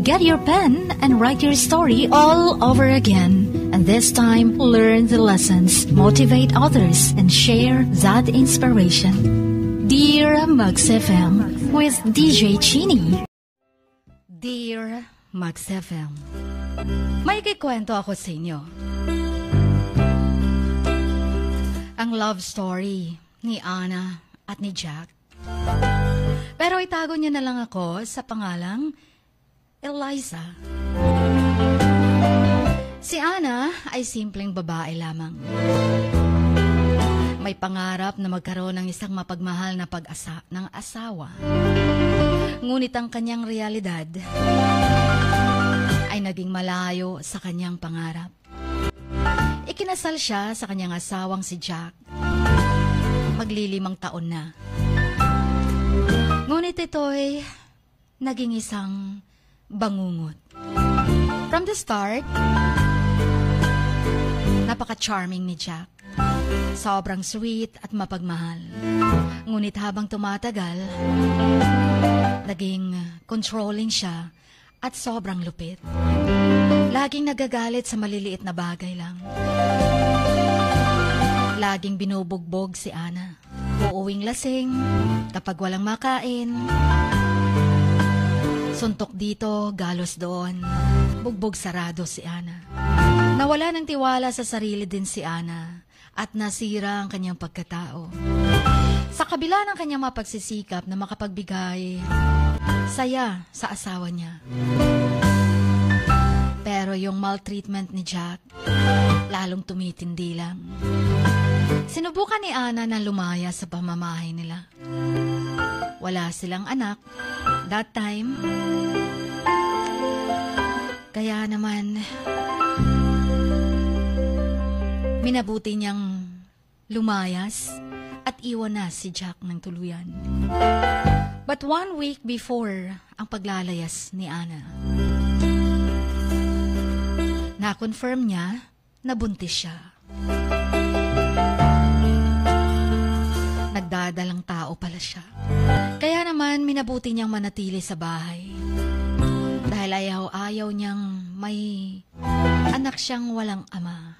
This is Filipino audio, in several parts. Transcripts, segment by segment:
Get your pen and write your story all over again. And this time, learn the lessons, motivate others, and share that inspiration. Dear Max FM with DJ Chini. Dear Max FM, may kikwento ako sa inyo. Ang love story ni Anna at ni Jack. Pero itago niya na lang ako sa pangalang Eliza. Si Anna ay simpleng babae lamang. May pangarap na magkaroon ng isang mapagmahal na ng asawa. Ngunit ang kanyang realidad ay naging malayo sa kanyang pangarap. Ikinasal siya sa kanyang asawang si Jack. Maglilimang taon na. Ngunit ito'y naging isang bangungot. From the start, napaka-charming ni Jack. Sobrang sweet at mapagmahal. Ngunit habang tumatagal, naging controlling siya at sobrang lupit. Laging nagagalit sa maliliit na bagay lang. Laging binubugbog si Anna. Uuwing lasing kapag walang makain. Suntok dito, galos doon. Bugbog sarado si Anna. Nawala ng tiwala sa sarili din si Anna at nasira ang kanyang pagkatao. Sa kabila ng kanyang mapagsisikap na makapagbigay saya sa asawa niya. Pero yung maltreatment ni Jack, lalong tumitindi lang. Sinubukan ni Anna na lumaya sa pamamahay nila. Wala silang anak that time. Kaya naman, minabuti niyang lumayas at iwan na si Jack ng tuluyan. But 1 week before ang paglalayas ni Anna, na-confirm niya na buntis siya. Nagdadalang tao pala siya. Kaya naman minabuti niyang manatili sa bahay. Dahil ayaw niyang may anak siyang walang ama.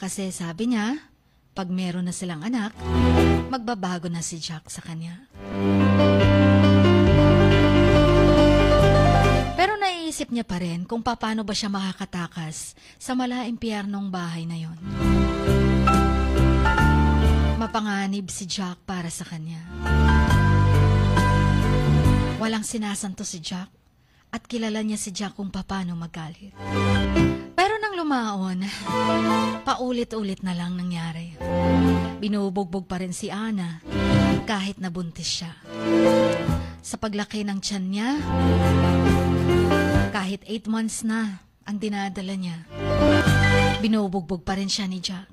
Kasi sabi niya, pag meron na silang anak, magbabago na si Jack sa kanya. Pero naiisip niya pa rin kung paano ba siya makakatakas sa mala-impyernong bahay na yon. Mapanganib si Jack para sa kanya. Walang sinasanto si Jack at kilala niya si Jack kung paano magalit. Pero nang lumaon, paulit-ulit na lang nangyari. Binubugbog pa rin si Anna kahit nabuntis siya. Sa paglaki ng tiyan niya, kahit 8 months na ang dinadala niya, binubugbog pa rin siya ni Jack.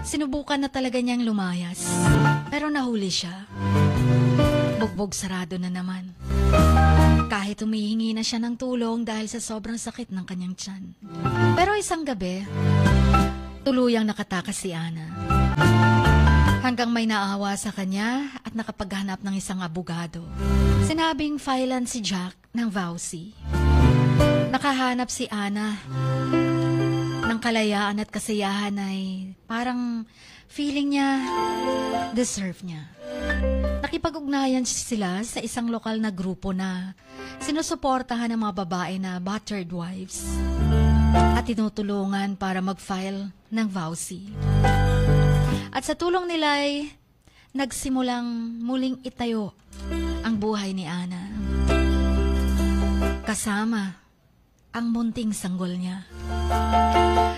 Sinubukan na talaga niyang lumayas, pero nahuli siya. Bugbog sarado na naman. Kahit humihingi na siya ng tulong dahil sa sobrang sakit ng kanyang tiyan. Pero isang gabi, tuluyang nakatakas si Anna. Hanggang may naawa sa kanya at nakapaghanap ng isang abogado. Sinabing filean si Jack ng vowsy. Nakahanap si Anna ng kalayaan at kasiyahan ay parang feeling niya deserve niya. Nakipag-ugnayan sila sa isang lokal na grupo na sinusuportahan ng mga babae na battered wives at tinutulungan para mag-file ng vowsy. At sa tulong nila ay nagsimulang muling itayo ang buhay ni Anna. Kasama ang munting sanggol niya.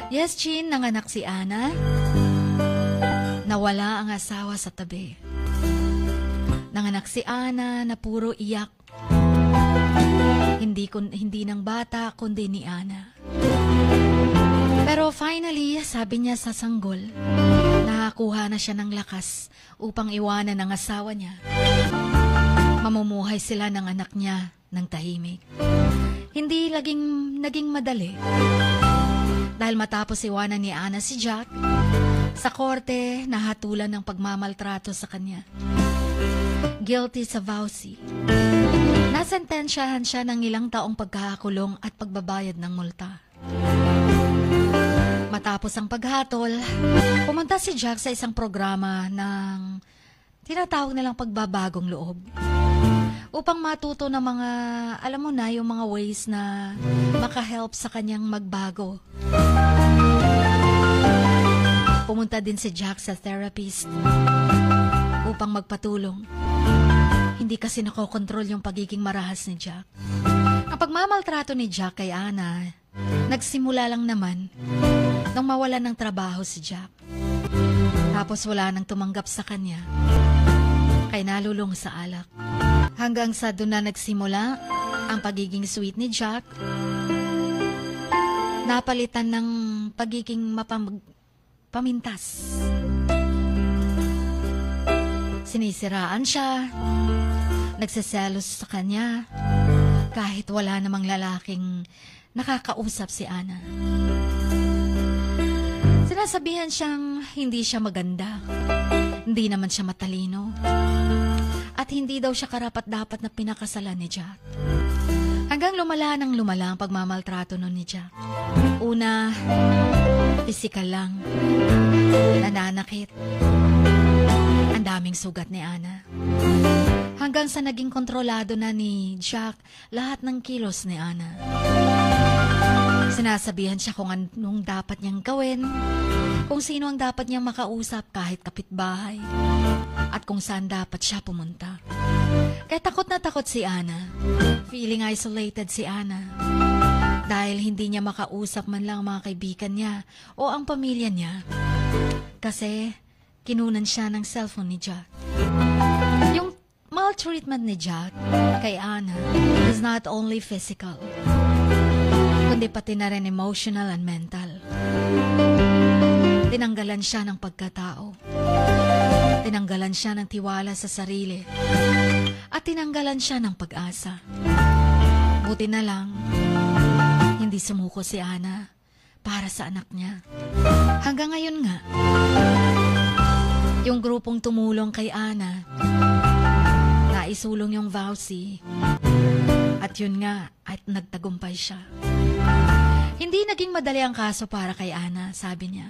Yes, Chin, nanganak si Anna. Nawala ang asawa sa tabi. Nanganak si Anna na puro iyak. Hindi ng bata, kundi ni Anna. Pero finally, sabi niya sa sanggol, nakakuha na siya ng lakas upang iwanan ang asawa niya. Mamumuhay sila ng anak niya ng tahimik. Hindi naging madali. Dahil matapos iwanan ni Anna si Jack, sa korte nahatulan ng pagmamaltrato sa kanya. Guilty sa vowsy. Nasa Sinentensyahan siya ng ilang taong pagkakakulong at pagbabayad ng multa. Matapos ang paghatol, pumunta si Jack sa isang programa ng tinatawag nilang pagbabagong loob. Upang matuto ng mga, alam mo na, yung mga ways na makahelp sa kanyang magbago. Pumunta din si Jack sa therapist upang magpatulong. Hindi kasi nakokontrol yung pagiging marahas ni Jack. Ang pagmamaltrato ni Jack kay Ana, nagsimula lang naman nung mawalan ng trabaho si Jack. Tapos wala nang tumanggap sa kanya, kaya nalulong sa alak. Hanggang sa doon na nagsimula ang pagiging sweet ni Jack, napalitan ng pagiging pamintas. Sinisiraan siya, nagseselos sa kanya, kahit wala namang lalaking nakakausap si Ana. Sinasabihan siyang hindi siya maganda, hindi naman siya matalino, at hindi daw siya karapat-dapat na pinakasalan ni Jack. Hanggang lumala ng lumala ang pagmamaltrato nun ni Jack. Una, pisikal lang, nananakit, ang daming sugat ni Ana. Hanggang sa naging kontrolado na ni Jack lahat ng kilos ni Ana. Sinasabihan siya kung anong dapat niyang gawin, kung sino ang dapat niyang makausap kahit kapitbahay, at kung saan dapat siya pumunta. Kaya takot na takot si Ana. Feeling isolated si Ana. Dahil hindi niya makausap man lang mga kaibigan niya o ang pamilya niya. Kasi kinunan siya ng cellphone ni Jack. Yung maltreatment ni Jack kay Ana is not only physical, kundi pati na rin emotional and mental. Tinanggalan siya ng pagkatao. Tinanggalan siya ng tiwala sa sarili. At tinanggalan siya ng pag-asa. Buti na lang, hindi sumuko si Ana para sa anak niya. Hanggang ngayon nga, yung grupong tumulong kay Ana, naisulong yung vowsy. At yun nga, at nagtagumpay siya. Hindi naging madali ang kaso para kay Ana, sabi niya.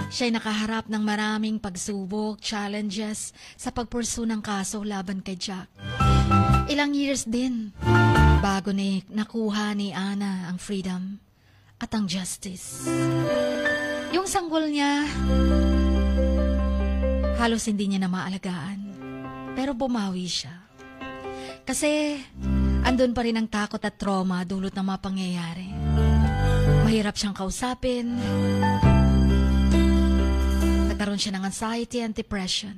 Siya'y nakaharap ng maraming pagsubok, challenges sa pagpursu ng kaso laban kay Jack. Ilang years din bago nakuha ni Ana ang freedom at ang justice. Yung sanggol niya, halos hindi niya na maalagaan, pero bumawi siya. Kasi andun pa rin ang takot at trauma dulot ng mga pangyayari. Mahirap siyang kausapin. Nagkaroon siya ng anxiety and depression.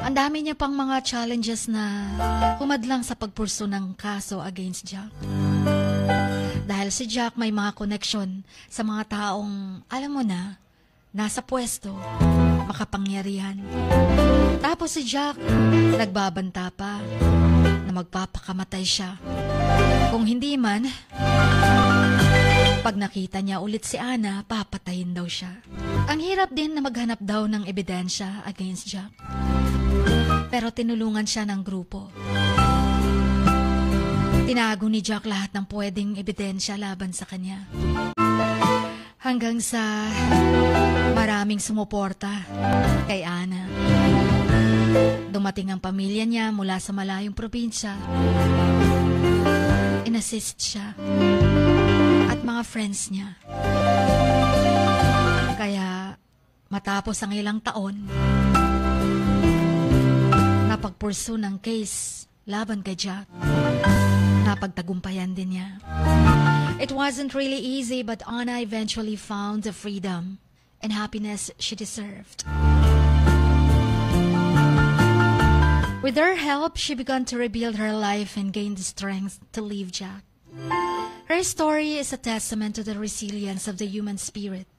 Ang dami niya pang mga challenges na humadlang sa pagpurso ng kaso against Jack. Dahil si Jack may mga connection sa mga taong, alam mo na, nasa pwesto, makapangyarihan. Tapos si Jack, nagbabanta pa na magpapakamatay siya. Kung hindi man, pag nakita niya ulit si Ana, papatayin daw siya. Ang hirap din na maghanap daw ng ebidensya against Jack. Pero tinulungan siya ng grupo. Tinago ni Jack lahat ng pwedeng ebidensya laban sa kanya. Hanggang sa maraming sumuporta kay Ana. Dumating ang pamilya niya mula sa malayong probinsya. In-assist siya. At mga friends niya. Kaya matapos ang ilang taon, napagpursu ng case laban kay Jack. Napagtagumpayan din niya. It wasn't really easy, but Ana eventually found the freedom and happiness she deserved. With their help, she began to rebuild her life and gain the strength to leave Jack. Her story is a testament to the resilience of the human spirit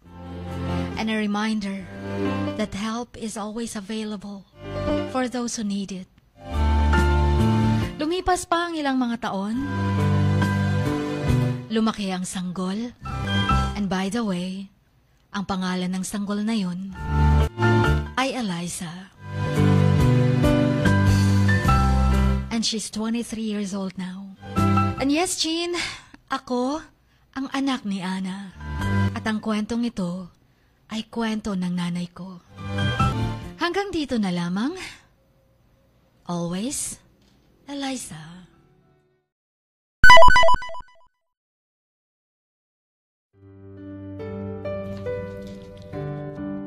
and a reminder that help is always available for those who need it. Lumipas pa ang ilang mga taon. Lumaki ang sanggol. And by the way, ang pangalan ng sanggol na yun ay Eliza. And she's 23 years old now. And yes, Jean, ako ang anak ni Ana. At ang kwentong ito ay kwento ng nanay ko. Hanggang dito na lamang. Always, Eliza.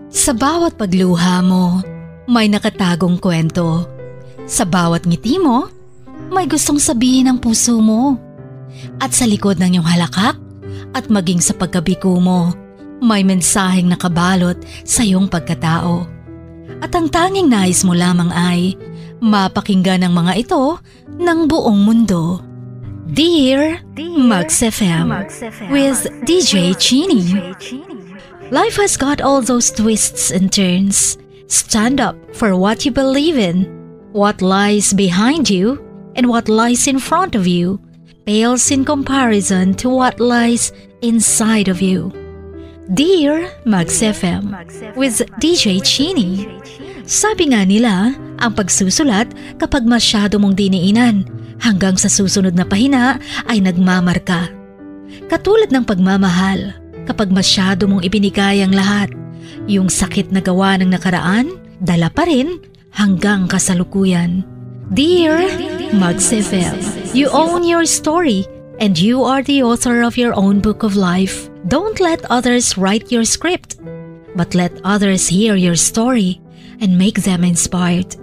Sa bawat pagluha mo, may nakatagong kwento. Sa bawat ngiti mo, may gustong sabihin ang puso mo. At sa likod ng iyong halakak at maging sa pagkabiko mo, may mensaheng nakabalot sa iyong pagkatao. At ang tanging nais mo lamang ay mapakinggan ang mga ito ng buong mundo. Dear Max FM with DJ Chini. Life has got all those twists and turns. Stand up for what you believe in. What lies behind you and what lies in front of you pales in comparison to what lies inside of you. Dear Max FM with DJ Chini. Sabi nga nila, ang pagsusulat kapag masyado mong diniinan hanggang sa susunod na pahina ay nagmamarka. Katulad ng pagmamahal, kapag masyado mong ibinigay ang lahat, yung sakit na gawa ng nakaraan, dala pa rin hanggang kasalukuyan. Dear Max FM, you own your story and you are the author of your own book of life. Don't let others write your script, but let others hear your story and make them inspired.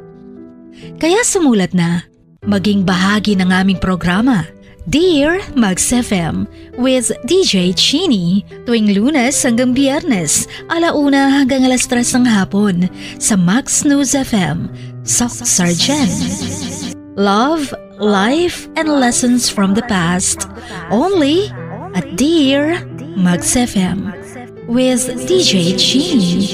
Kaya sumulat na, maging bahagi ng aming programa. Dear Max FM with DJ Chini tuwing Lunes hanggang Biyernes, 1:00 hanggang 3:00 ng hapon sa Max News FM, Sock Sargent. Love, life, and lessons from the past. Only at Dear Max FM with DJ Chini.